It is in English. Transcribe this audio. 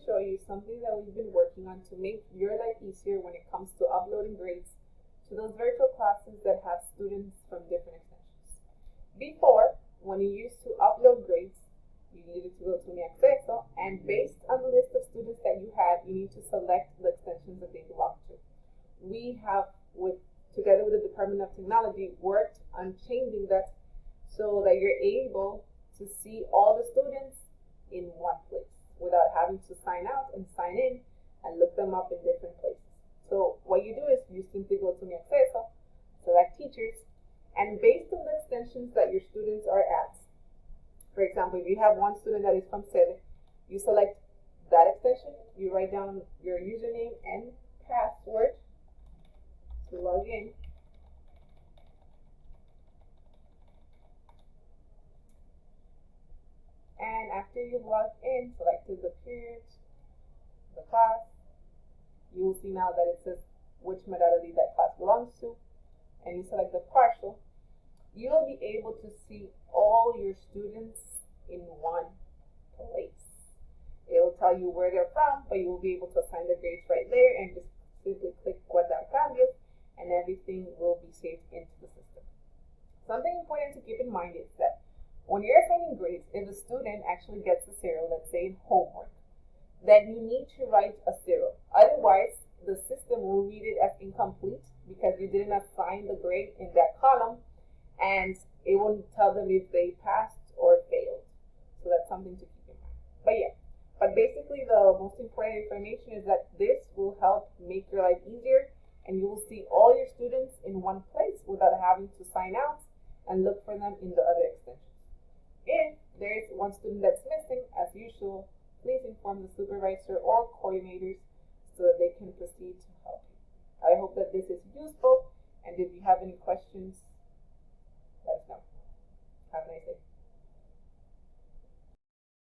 show you something that we've been working on to make your life easier when it comes to uploading grades to those virtual classes that have students from different extensions. Before, when you used to upload grades, you needed to go to Mi Acceso, and based on the list of students that you had, you need to select the extensions that they belong to. We have, together with the Department of Technology, worked on changing that so that you're able to see all the students in one place without having to sign out and sign in and look them up in different places. So what you do is you simply go to Mi Acceso, select teachers, and based on the extensions that your students are at, for example, if you have one student that is from Sede, you select that extension, you write down your username and password to log in. And after you've logged in, selected the period, the class, you will see now that it says which modality that class belongs to, and you select the partial. You will be able to see all your students in one place. It will tell you where they're from, but you will be able to assign the grades right there and just simply click guardar cambios, and everything will be saved into the system. Something important to keep in mind is that when you're assigning grades, if a student actually gets a 0, let's say in homework, then you need to write a 0. Otherwise, the system will read it as incomplete because you didn't assign the grade in that column, and it won't tell them if they passed or failed. So that's something to keep in mind. But basically the most important information is that this will help make your life easier, and you will see all your students in one place without having to sign out and look for them in the other extensions. If there is one student that's missing, as usual, please inform the supervisor or coordinators so that they can proceed to help you. I hope that this is useful, and if you have any questions,